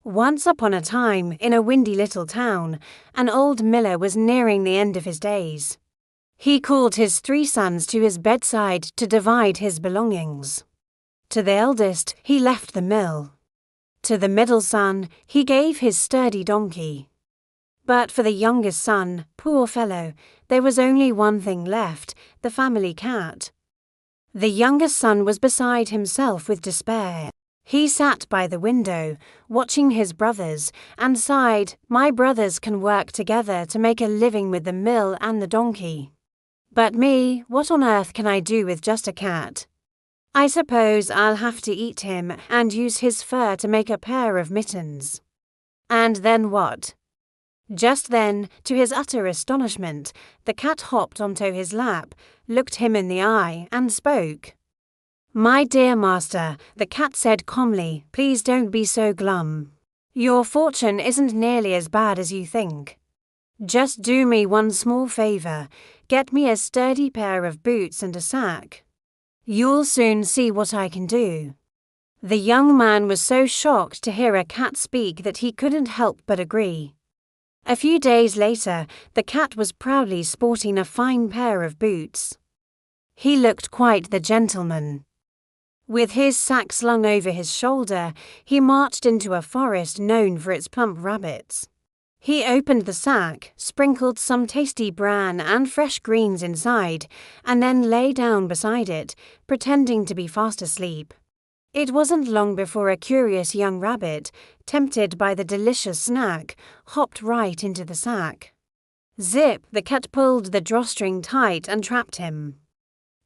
Once upon a time, in a windy little town, an old miller was nearing the end of his days. He called his 3 sons to his bedside to divide his belongings. To the eldest, he left the mill. To the middle son, he gave his sturdy donkey. But for the youngest son, poor fellow, there was only one thing left, the family cat. The youngest son was beside himself with despair. He sat by the window, watching his brothers, and sighed, "My brothers can work together to make a living with the mill and the donkey. But me, what on earth can I do with just a cat? I suppose I'll have to eat him and use his fur to make a pair of mittens." And then what? Just then, to his utter astonishment, the cat hopped onto his lap, looked him in the eye, and spoke. "My dear master," the cat said calmly, "please don't be so glum. Your fortune isn't nearly as bad as you think. Just do me one small favor, get me a sturdy pair of boots and a sack. You'll soon see what I can do." The young man was so shocked to hear a cat speak that he couldn't help but agree. A few days later, the cat was proudly sporting a fine pair of boots. He looked quite the gentleman. With his sack slung over his shoulder, he marched into a forest known for its plump rabbits. He opened the sack, sprinkled some tasty bran and fresh greens inside, and then lay down beside it, pretending to be fast asleep. It wasn't long before a curious young rabbit, tempted by the delicious snack, hopped right into the sack. Zip, the cat pulled the drawstring tight and trapped him.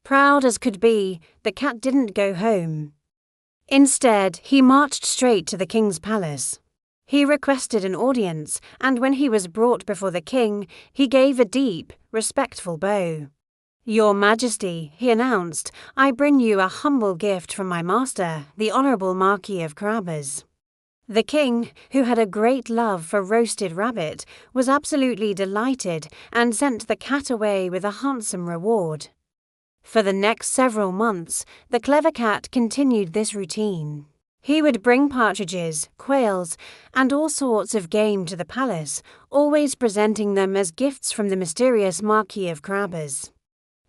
Proud as could be, the cat didn't go home. Instead, he marched straight to the king's palace. He requested an audience, and when he was brought before the king, he gave a deep, respectful bow. "Your Majesty," he announced, "I bring you a humble gift from my master, the Honourable Marquis of Carabas." The king, who had a great love for roasted rabbit, was absolutely delighted and sent the cat away with a handsome reward. For the next several months, the clever cat continued this routine. He would bring partridges, quails, and all sorts of game to the palace, always presenting them as gifts from the mysterious Marquis of Carabas.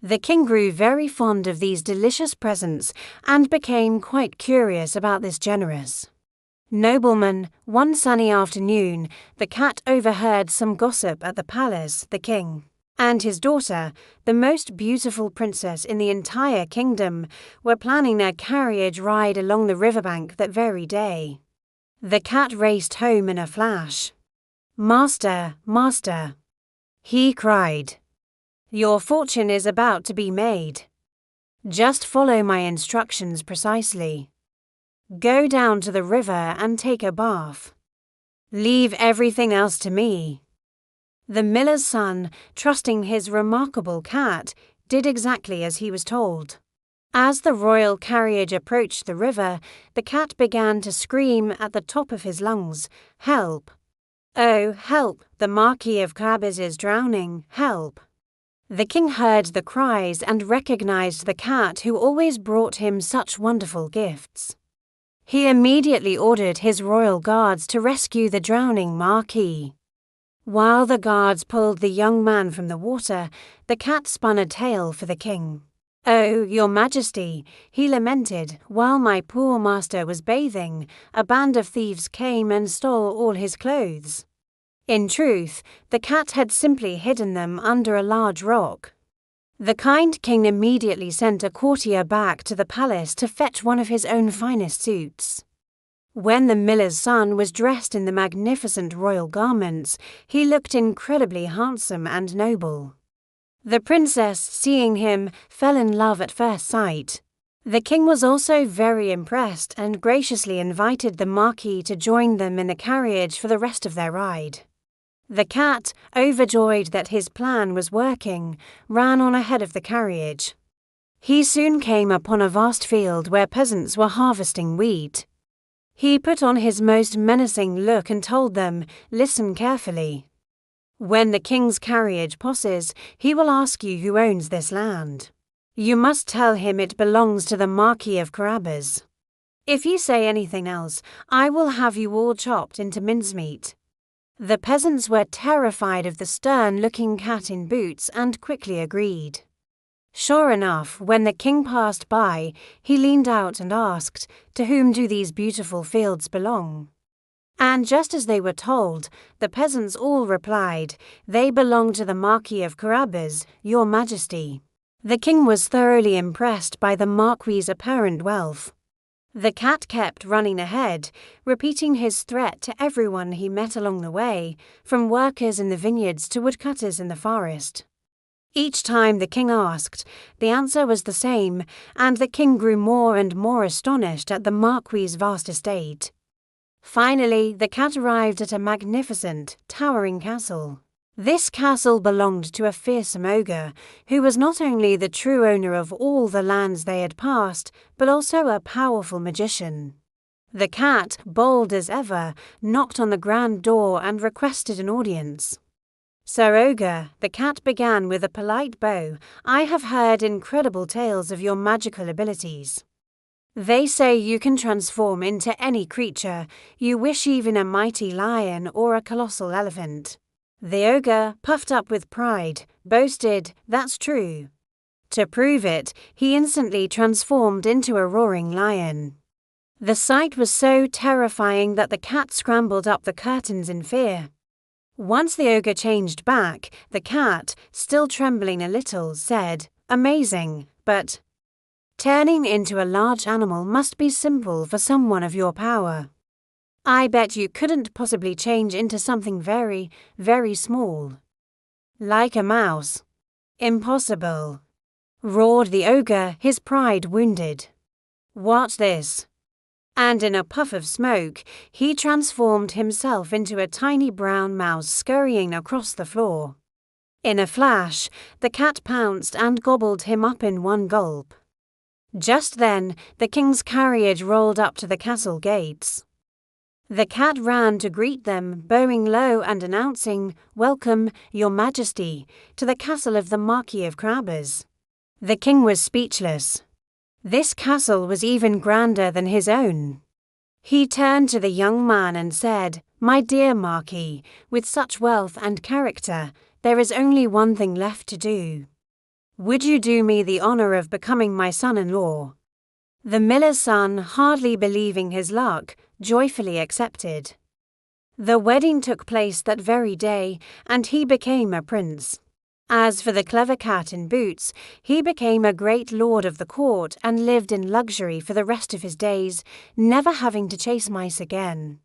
The king grew very fond of these delicious presents and became quite curious about this generous nobleman. One sunny afternoon, the cat overheard some gossip at the palace. The king and his daughter, the most beautiful princess in the entire kingdom, were planning their carriage ride along the riverbank that very day. The cat raced home in a flash. "Master, master," he cried, "your fortune is about to be made. Just follow my instructions precisely. Go down to the river and take a bath. Leave everything else to me." The miller's son, trusting his remarkable cat, did exactly as he was told. As the royal carriage approached the river, the cat began to scream at the top of his lungs, "Help! Oh, help! The Marquis of Carabas is drowning! Help!" The king heard the cries and recognized the cat who always brought him such wonderful gifts. He immediately ordered his royal guards to rescue the drowning Marquis. While the guards pulled the young man from the water, the cat spun a tale for the king. "Oh, your Majesty," he lamented, "while my poor master was bathing, a band of thieves came and stole all his clothes." In truth, the cat had simply hidden them under a large rock. The kind king immediately sent a courtier back to the palace to fetch one of his own finest suits. When the miller's son was dressed in the magnificent royal garments, he looked incredibly handsome and noble. The princess, seeing him, fell in love at first sight. The king was also very impressed and graciously invited the Marquis to join them in the carriage for the rest of their ride. The cat, overjoyed that his plan was working, ran on ahead of the carriage. He soon came upon a vast field where peasants were harvesting wheat. He put on his most menacing look and told them, "Listen carefully. When the king's carriage passes, he will ask you who owns this land. You must tell him it belongs to the Marquis of Carabas. If you say anything else, I will have you all chopped into mincemeat." The peasants were terrified of the stern-looking cat in boots and quickly agreed. Sure enough, when the king passed by, he leaned out and asked, "To whom do these beautiful fields belong?" And just as they were told, the peasants all replied, "They belong to the Marquis of Carabas, your majesty." The king was thoroughly impressed by the marquis's apparent wealth. The cat kept running ahead, repeating his threat to everyone he met along the way, from workers in the vineyards to woodcutters in the forest. Each time the king asked, the answer was the same, and the king grew more and more astonished at the marquis's vast estate. Finally, the cat arrived at a magnificent, towering castle. This castle belonged to a fearsome ogre, who was not only the true owner of all the lands they had passed, but also a powerful magician. The cat, bold as ever, knocked on the grand door and requested an audience. "Sir Ogre," the cat began with a polite bow, "I have heard incredible tales of your magical abilities. They say you can transform into any creature you wish, even a mighty lion or a colossal elephant." The ogre, puffed up with pride, boasted, "That's true." To prove it, he instantly transformed into a roaring lion. The sight was so terrifying that the cat scrambled up the curtains in fear. Once the ogre changed back, the cat, still trembling a little, said, "Amazing, but turning into a large animal must be simple for someone of your power. I bet you couldn't possibly change into something very, very small. Like a mouse. Impossible," roared the ogre, his pride wounded. "Watch this." And in a puff of smoke, he transformed himself into a tiny brown mouse scurrying across the floor. In a flash, the cat pounced and gobbled him up in one gulp. Just then, the king's carriage rolled up to the castle gates. The cat ran to greet them, bowing low and announcing, "Welcome, your majesty, to the castle of the Marquis of Carabas." The king was speechless. This castle was even grander than his own. He turned to the young man and said, "My dear Marquis, with such wealth and character, there is only one thing left to do. Would you do me the honor of becoming my son-in-law?" The miller's son, hardly believing his luck, joyfully accepted. The wedding took place that very day, and he became a prince. As for the clever cat in boots, he became a great lord of the court and lived in luxury for the rest of his days, never having to chase mice again.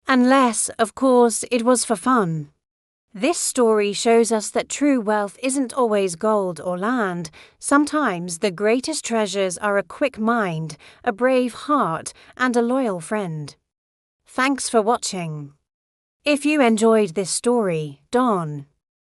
Unless, of course, it was for fun. This story shows us that true wealth isn't always gold or land. Sometimes the greatest treasures are a quick mind, a brave heart, and a loyal friend. Thanks for watching. If you enjoyed this story, don't